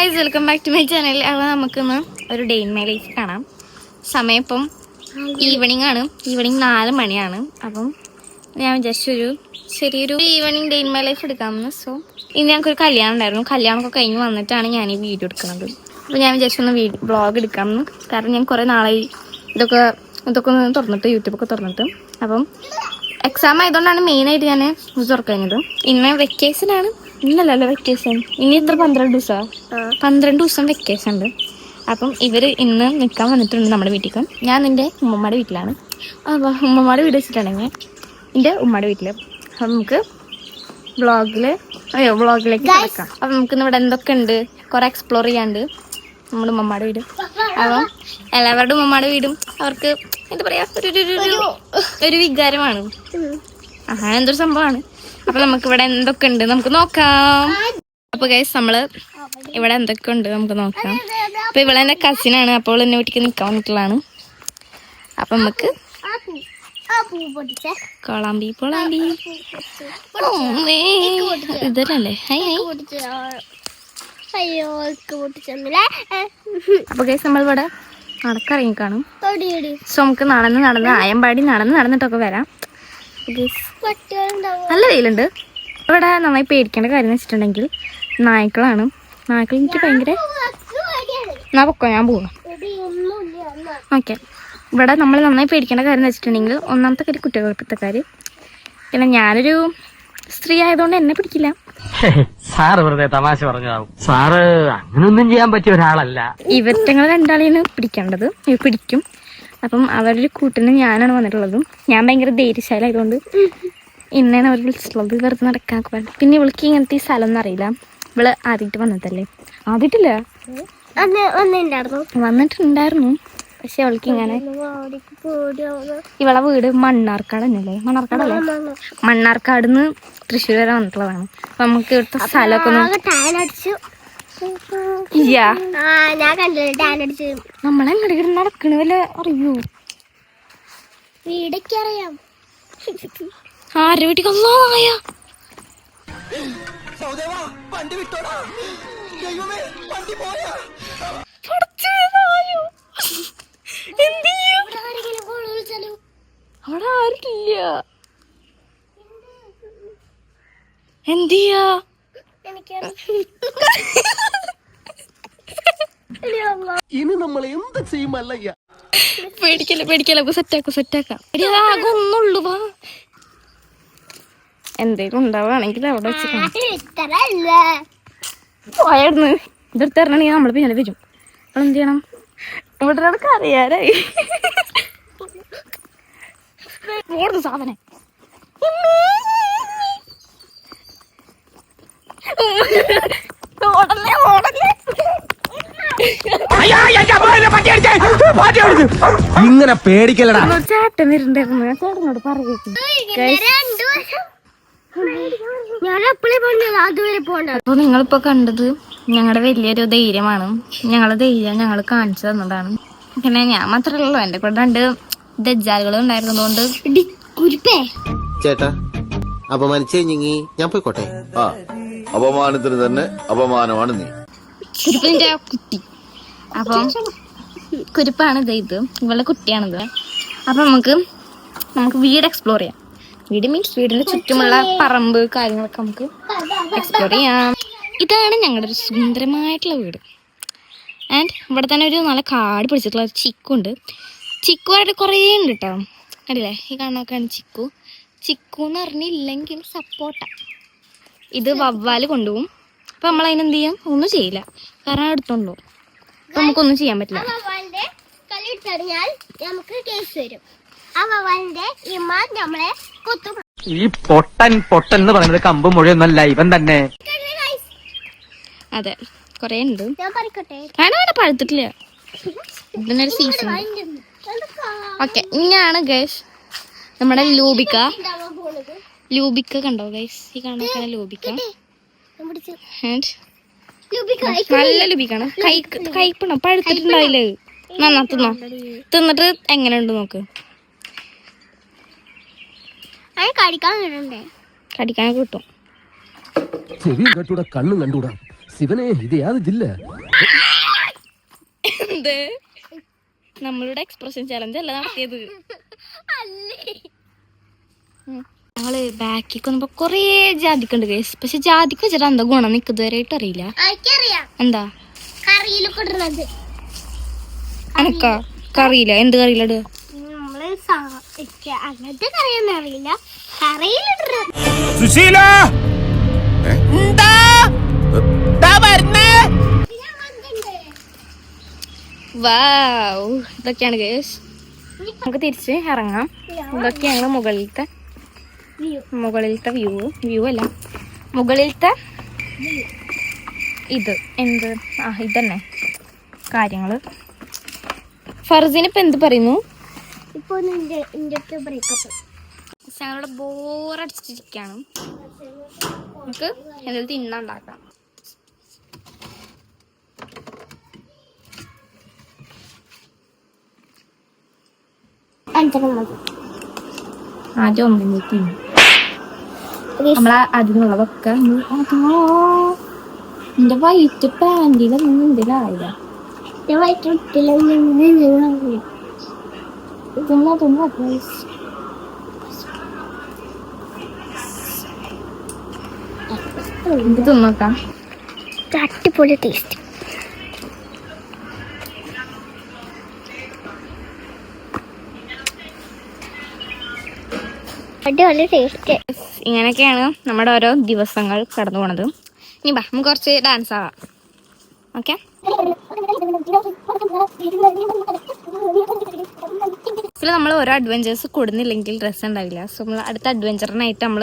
Guys, welcome back to my channel. അപ്പോൾ നമുക്കിന്ന് ഒരു ഡേ ഇൻ മൈ ലൈഫ് കാണാം. സമയം ഇപ്പം ഈവനിങ് ആണ്. ഈവനിങ് 4 മണിയാണ്. അപ്പം ഞാൻ ജസ്റ്റ് ഒരു ചെറിയൊരു evening day in my life എടുക്കാമെന്ന്. സോ ഇന്ന് ഞങ്ങൾക്കൊരു കല്യാണം ഉണ്ടായിരുന്നു. കല്യാണമൊക്കെ കഴിഞ്ഞ് വന്നിട്ടാണ് ഞാൻ ഈ വീഡിയോ എടുക്കുന്നത്. അപ്പോൾ ഞാൻ ജസ്റ്റ് ഒന്ന് വ്ളോഗ് എടുക്കാമെന്ന്. കാരണം ഞാൻ കുറേ നാളായി ഇതൊക്കെ ഒന്ന് തുറന്നിട്ട്, യൂട്യൂബൊക്കെ തുറന്നിട്ട്. അപ്പം എക്സാം ആയതുകൊണ്ടാണ് മെയിനായിട്ട് ഞാൻ ഇത് തുറക്കുന്നത്. ഇന്ന് വെക്കേഷനാണ്. ഇന്നല്ലല്ലോ വെക്കേഷൻ, ഇനി ഇത്ര 12 ദിവസമാണ്. 12 ദിവസം വെക്കേഷൻ ഉണ്ട്. അപ്പം ഇവർ ഇന്ന് നിൽക്കാൻ വന്നിട്ടുണ്ട് നമ്മുടെ വീട്ടിലേക്ക്. ഞാൻ എൻ്റെ ഉമ്മമ്മയുടെ വീട്ടിലാണ്. അപ്പോൾ ഉമ്മമ്മയുടെ വീട് വെച്ചിട്ടുണ്ടെങ്കിൽ എൻ്റെ ഉമ്മയുടെ വീട്ടിൽ. അപ്പം നമുക്ക് വ്ളോഗിലേക്ക് കിടക്കാം. അപ്പം നമുക്കിന്ന് ഇവിടെ എന്തൊക്കെ ഉണ്ട്, കുറേ എക്സ്പ്ലോർ ചെയ്യാണ്ട് നമ്മുടെ ഉമ്മമ്മയുടെ വീട്. അപ്പം എല്ലാവരുടെ ഉമ്മമ്മയുടെ വീടും അവർക്ക് എന്താ പറയുക, ഒരു വികാരമാണ്. എന്തൊരു സംഭവമാണ്. അപ്പൊ നമുക്ക് ഇവിടെ എന്തൊക്കെ ഉണ്ട് നമുക്ക് നോക്കാം. അപ്പൊ ഗൈസ്, നമ്മള് ഇവിടെ എന്തൊക്കെ ഉണ്ട് നമുക്ക് നോക്കാം. അപ്പൊ ഇവിടെ എന്റെ കസിനാണ്. അപ്പോൾ എന്നെ വീട്ടിലേക്ക് നിൽക്കാൻ വന്നിട്ടുള്ളതാണ്. അപ്പൊ നമുക്ക് കൊളാമ്പി ഇതല്ലേ. അപ്പൊ ഗൈസ്, നമ്മളിവിടെ നടക്കിറങ്ങി കാണും. സോ നമുക്ക് നടന്ന് ആയമ്പാടി നടന്നിട്ടൊക്കെ വരാം. നല്ല വെയിലുണ്ട്. ഇവിടെ നന്നായി പേടിക്കേണ്ട കാര്യം എന്ന് വെച്ചിട്ടുണ്ടെങ്കിൽ നായ്ക്കളാണ്. നായ്ക്കൾ എനിക്ക് ഭയങ്കര ഞാൻ പോവാം. ഓക്കെ, ഇവിടെ നമ്മൾ നന്നായി പേടിക്കേണ്ട കാര്യം എന്ന് വെച്ചിട്ടുണ്ടെങ്കിൽ ഒന്നാമത്തെ കാര്യം കുറ്റകൃത്യക്കാർ. പിന്നെ ഞാനൊരു സ്ത്രീ ആയതുകൊണ്ട് എന്നെ പിടിക്കില്ല. സാറ് വെറുതെ തമാശ പറഞ്ഞതാവും. സാറ് അങ്ങനൊന്നും ചെയ്യാൻ പറ്റിയ ഒരാളല്ല. ഇവറ്റങ്ങൾ രണ്ടാളെയാണ് പിടിക്കേണ്ടത്. പിടിക്കും. അപ്പം അവരുടെ കൂട്ടിന് ഞാനാണ് വന്നിട്ടുള്ളത്. ഞാൻ ഭയങ്കര ധൈര്യശാലായതുകൊണ്ട് ഇന്നാണ് അവർ വിളിച്ചിട്ടുള്ളത്. വെറുതെ നടക്കാൻ വേണ്ടി. പിന്നെ ഇവൾക്ക് ഇങ്ങനത്തെ ഈ സ്ഥലം ഒന്നും അറിയില്ല. ഇവള് ആദ്യമായിട്ട് വന്നതല്ലേ. ആദ്യമായിട്ടില്ല, വന്നിട്ടുണ്ടായിരുന്നു. പക്ഷെ അവൾക്ക് ഇങ്ങനെ ഇവളെ വീട് മണ്ണാർക്കാട് തന്നെയല്ലേ. മണ്ണാർക്കാട് നിന്ന് തൃശ്ശൂർ വരെ വന്നിട്ടുള്ളതാണ്. അപ്പൊ നമുക്ക് ഇവിടുത്തെ സ്ഥലമൊക്കെ നമ്മളെങ്ങടെ നടക്കണ വല്ല അറിയൂ. വീടൊക്കെ അറിയാം. ആരുടെ വീട്ടിൽ അവിടെ ആരില്ല. എന്ത് ചെയ്യാ? ഇനി നമ്മൾ എന്ത് ചെയ്യുമല്ല. പേടിക്കല സെറ്റാക്കാം. ആകൊന്നുള്ളൂ. വാ, എന്തേലും ഉണ്ടാവുകയാണെങ്കിൽ അവിടെ വെച്ചിട്ടായിരുന്നു. ഇതെടുത്ത് തരണമെങ്കിൽ നമ്മൾ പിന്നെ വരും. അപ്പോൾ എന്ത് ചെയ്യണം? ഇവിടെ അറിയാറായി സാധനം. ഇങ്ങനെ പേടിക്കലടാ. ചേട്ടൻ വരുന്നുണ്ടായിരുന്നു. ചേട്ടനോട് പറയുക. അപ്പൊ നിങ്ങളിപ്പോ കണ്ടത് ഞങ്ങളുടെ വലിയൊരു ധൈര്യമാണ്. ഞങ്ങളുടെ ധൈര്യം ഞങ്ങൾ കാണിച്ചു തന്നതാണ്. പിന്നെ ഞാൻ മാത്രമല്ലല്ലോ, എന്റെ കൂടെ 2 ദജ്ജാലുകൾ ഉണ്ടായിരുന്നതുകൊണ്ട്. ചേട്ടാ, അപമാനിച്ചെങ്കിൽ ഞാൻ പോയിക്കോട്ടെ. അപമാനത്തിന് തന്നെ അപമാനമാണ് നീ. കുരുപ്പിന്റെ കുട്ടി. അപ്പം കുരുപ്പാണിത്. ഇത് ഇവളുടെ കുട്ടിയാണിത്. അപ്പൊ നമുക്ക് വീട് എക്സ്പ്ലോർ ചെയ്യാം. വീട് മീൻസ് വീടിന്റെ ചുറ്റുമുള്ള പറമ്പ് കാര്യങ്ങളൊക്കെ നമുക്ക് എക്സ്പ്ലോർ ചെയ്യാം. ഇതാണ് ഞങ്ങളുടെ ഒരു സുന്ദരമായിട്ടുള്ള വീട്. ആൻഡ് ഇവിടെ തന്നെ ഒരു നല്ല കാട് പിടിച്ചിട്ടുള്ള ഒരു ചിക്കുണ്ട്. ചിക്കുവായിട്ട് കുറേ ഉണ്ട് കേട്ടോ. കണ്ടില്ലേ, ഈ കാണാനൊക്കെയാണ് ചിക്കു. ചിക്കു എന്ന് പറഞ്ഞില്ലെങ്കിൽ സപ്പോട്ട. ഇത് വവ്വാല് കൊണ്ടുപോകും. അപ്പം നമ്മൾ അതിനെന്ത് ചെയ്യും? ഒന്നും ചെയ്യില്ല, കാരണം എടുത്തോണ്ട് പോകും. അപ്പം നമുക്കൊന്നും ചെയ്യാൻ പറ്റില്ല. ഈ പൊട്ടൻ എന്ന് പറയുന്നത് കമ്പ് മുഴയൊന്നല്ല, ഇവൻ തന്നെ. അതെ, കൊറേ ഉണ്ട്. വേണം, പഴുത്തിട്ടില്ല. ഇതിനൊരു സീസൺ. ഓക്കെ, ഇങ്ങനെയാണ് ഗൈസ് നമ്മുടെ ലൂബിക്ക കണ്ടോ ഗൈസ്? ഈ കാണാൻ ലൂബിക്ക. നല്ല ലൂബിക്കാണ്. കയ്പണോ? പഴുത്തിട്ടുണ്ടാവില്ലേ? നന്നാ തിന്നിട്ട് എങ്ങനെയുണ്ട് നോക്ക്. കടിക്കാനൊക്കെ കിട്ടും. കണ്ണും കണ്ടൂടാ. ശിവനെ, ഇത് യാതൊരു ജില്ല. എന്ത് നമ്മളുടെ എക്സ്പ്രഷൻ ചലഞ്ച് അല്ല നടത്തിയത്. ഞങ്ങള് ബാക്കിക്ക് വന്നപ്പോ കൊറേ ജാതിക്കുണ്ട് കേസ്. പക്ഷെ ജാതിക്ക് വെച്ചിട്ട് എന്താ ഗുണം നിക്ക് ഇതുവരെയായിട്ട് അറിയില്ല. എന്താ അനക്കാ കറിയില്ല? എന്ത് കറിയില്ല ഇടുക? അങ്ങനത്തെ കറിയൊന്നും അറിയില്ല. കറിയിലിട സുശീല വാവ്, ഇതൊക്കെയാണ് കേസ്. നമുക്ക് തിരിച്ച് ഇറങ്ങാം. ഇതൊക്കെയാണ് മുകളിലത്തെ വ്യൂ അല്ല, മുകളിലത്തെ ഇത് എന്ത് ഇതന്നെ കാര്യങ്ങള്. ഫർസിന് ഇപ്പൊ എന്ത് പറയുന്നു? ഇപ്പൊ ബ്രേക്കപ്പ്. ഞങ്ങളുടെ ബോറടിച്ചിരിക്കാണ്. നമുക്ക് എന്തെങ്കിലും തിന്നുണ്ടാക്കാം. ആദ്യം ഒന്നിനെ തിന്നു. നമ്മളെ അതിനുള്ളതൊക്കെ എന്റെ വൈറ്റ് പാൻറിലൊന്നും എന്തിനായില്ല. തിന്നോക്കാം. അടിപൊളി ടേസ്റ്റ്. അടിപൊളി ടേസ്റ്റ്. ഇങ്ങനെയൊക്കെയാണ് നമ്മുടെ ഓരോ ദിവസങ്ങൾ കടന്നു പോണത്. ഇനി ബാ നമുക്ക് കുറച്ച് ഡാൻസ് ആവാം. ഓക്കെ, നമ്മൾ ഓരോ അഡ്വഞ്ചേഴ്സ് കൊടുന്നില്ലെങ്കിൽ ഡ്രസ്സ് ഉണ്ടാവില്ല. സോ നമ്മൾ അടുത്ത അഡ്വഞ്ചറിനായിട്ട് നമ്മൾ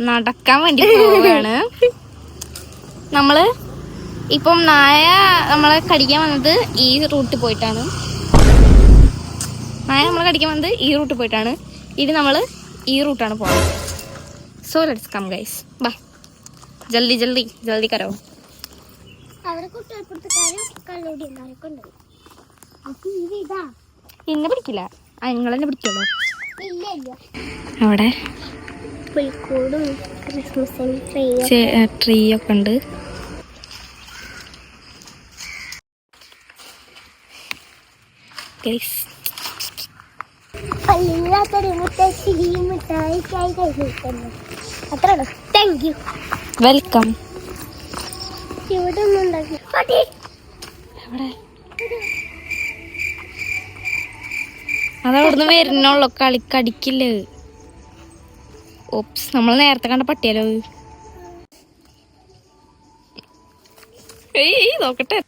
നടക്കാൻ വേണ്ടി പോവുകയാണ്. നമ്മള് ഇപ്പം നായ നമ്മളെ കടിക്കാൻ വന്നത് ഈ റൂട്ടിൽ പോയിട്ടാണ്. ഇനി നമ്മള് ഈ റൂട്ടാണ് പോകുന്നത്. സോ ലെറ്റ്സ് കം ഗൈസ്, ബാ ജൽദി ജൽദി ജൽദി കരോ. എന്നെ പിടിക്കില്ല, നിങ്ങളെന്നെ പിടിക്കുള്ളൂ. അവിടെ ട്രീ ഒക്കെ ഉണ്ട്. വെൽക്കം. ഇവിടെ അതവിടുന്ന് വരുന്നുള്ളൂ, കളിക്കടിക്കില്ലേ. ഓപ്സ്, നമ്മൾ നേരത്തെ കണ്ട പട്ടിയല്ലോ. നോക്കട്ടെ.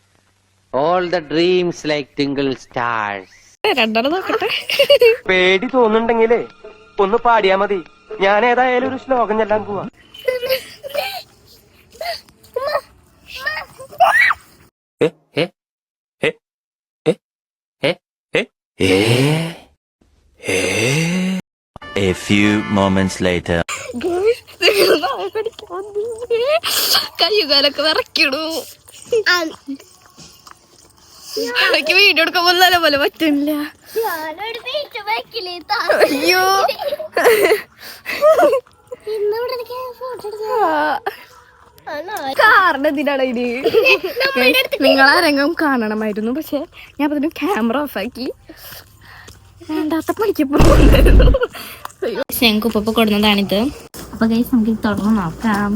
All the dreams like twinkle stars. രണ്ടെണ്ണം നോക്കട്ടെ. പേടി തോന്നുന്നുണ്ടെങ്കിലേ ഒന്ന് പാടിയാ മതി. ഞാൻ ഏതായാലും ഒരു ശ്ലോകം ചെല്ലാൻ പോവാ. A few moments later. കയ്യുകാലൊക്കെ വിറക്കിടൂ. എനിക്ക് വീഡിയോ എടുക്കാൻ പോലെ പറ്റില്ല. അയ്യോ, കാറിന്റെ എന്തിനാണ് ഇനി? നിങ്ങളാ രംഗം കാണണമായിരുന്നു. പക്ഷെ ഞാൻ അതിന് ക്യാമറ ഓഫാക്കി. വേണ്ടാത്ത പണിക്ക് പോകുന്നു. ഞങ്ങൾക്ക് ഉപ്പ കൊടുക്കുന്നതാണിത്. അപ്പൊ ഗൈസ് നമുക്ക് ഇത് തുറന്ന് നോക്കാം.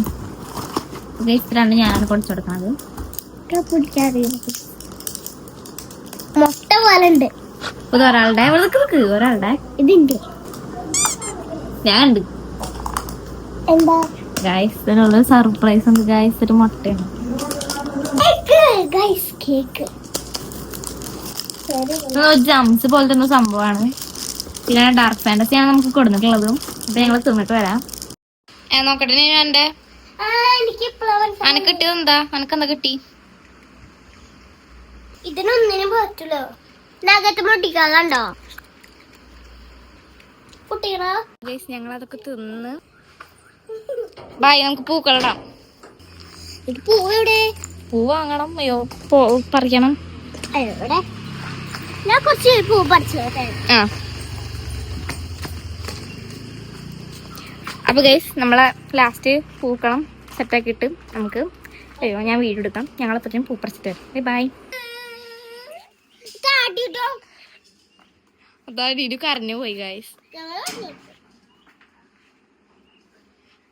ഗൈസ് ഇത്രയാണ് ഞാനാണ് പൊടിച്ചു കൊടുക്കുന്നത്. മുട്ട പോലെ ഉണ്ട്. ഇത് ഒരാളുടെ ഒരാളുടെ ഇതിന്റെ ഞാൻ ഉണ്ട്. എന്താ ഗൈസ് ഇതിനുള്ള സർപ്രൈസ് ഉണ്ട്. ഗൈസ് ഒരു മുട്ടയാണ്. കേക്ക് ജംസ് പോലെ തന്നെ സംഭവമാണ്. പിന്നെ ഡാർക്ക് ഫാന്റസി ആണ് നമുക്ക് കൊടുത്തിട്ടുള്ളതും. അപ്പൊ ഞങ്ങൾ തിന്നിട്ട് വരാം. നോക്കട്ടെ ഞാൻ എന്റെ അനക്ക് കിട്ടിയത് എന്താ? അനക്കെന്താ കിട്ടി? ഇതിനൊന്നിനും പറ്റുള്ളൂ. നഗത്ത് പൊട്ടിക്കാണ്ടോ കുട്ടികളാ. ഞങ്ങൾ അതൊക്കെ തിന്ന് ബായ്. നമുക്ക് പൂക്കളിടാം. ഇത് പൂവ് എവിടെ? പൂ വാങ്ങണം. അയ്യോ, പറിക്കണം. എവിടെ? ഞാൻ കുറച്ച് പൂ പറിച്ചു. അപ്പൊ ഗൈസ് നമ്മളെ ലാസ്റ്റ് പൂക്കളം സെറ്റാക്കിയിട്ട് നമുക്ക് ഞാൻ വീഡിയോ എടുക്കാം. ഞങ്ങളപ്പത്തേനും പൂ പറിച്ചിട്ട് വരാം. ബൈ. ആട്ടിട്ടോ അതാ ഇരു കരഞ്ഞു പോയി ഗൈസ്.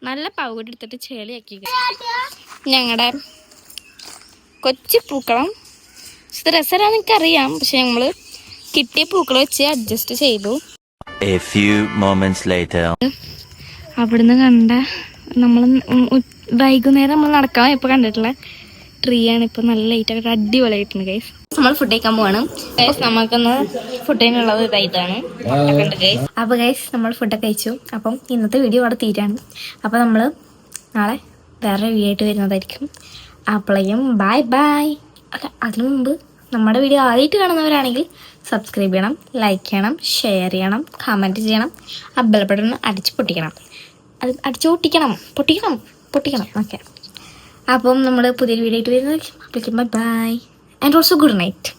നല്ല പൗഡർ എടുത്തിട്ട് ചെളിയാക്കി ഞങ്ങളുടെ കൊച്ചു പൂക്കളം. ഇത് രസമാണെന്ന് എനിക്കറിയാം, പക്ഷെ ഞങ്ങള് കിട്ടിയ പൂക്കൾ വെച്ച് അഡ്ജസ്റ്റ് ചെയ്തു. A few moments later. അവിടുന്ന് കണ്ട നമ്മൾ വൈകുന്നേരം നമ്മൾ നടക്കാൻ ഇപ്പൊ കണ്ടിട്ടുള്ള ട്രീ ആണ് ഇപ്പൊ നല്ല ലൈറ്റ് അടിപൊളിയായിട്ടുണ്ട് ഗൈസ്. നമ്മൾ ഫുഡ് കഴിക്കാൻ പോവാണ് ഗൈസ്. നമുക്കൊന്ന് ഫുഡിനുള്ളത് ഇതാണ് ഗൈസ്. അപ്പൊ ഗൈസ് നമ്മൾ ഫുഡൊക്കെ കഴിച്ചു. അപ്പം ഇന്നത്തെ വീഡിയോ അവിടെ തീരാണ്. അപ്പൊ നമ്മള് നാളെ വേറെ വീഡിയോ ആയിട്ട് വരുന്നതായിരിക്കും. അപ്പോഴേക്കും ബൈ ബൈ. അല്ല, അതിനു മുമ്പ് നമ്മുടെ വീഡിയോ ആദ്യമായിട്ട് കാണുന്നവരാണെങ്കിൽ സബ്സ്ക്രൈബ് ചെയ്യണം, ലൈക്ക് ചെയ്യണം, ഷെയർ ചെയ്യണം, കമൻറ്റ് ചെയ്യണം, ആ ബെൽ ബട്ടൺ അടിച്ച് പൊട്ടിക്കണം. അത് അടിച്ച് പൊട്ടിക്കണം ഓക്കെ. അപ്പം നമ്മൾ പുതിയൊരു വീഡിയോ ആയിട്ട് വരുന്നതായിരിക്കും. Bye bye and also good night.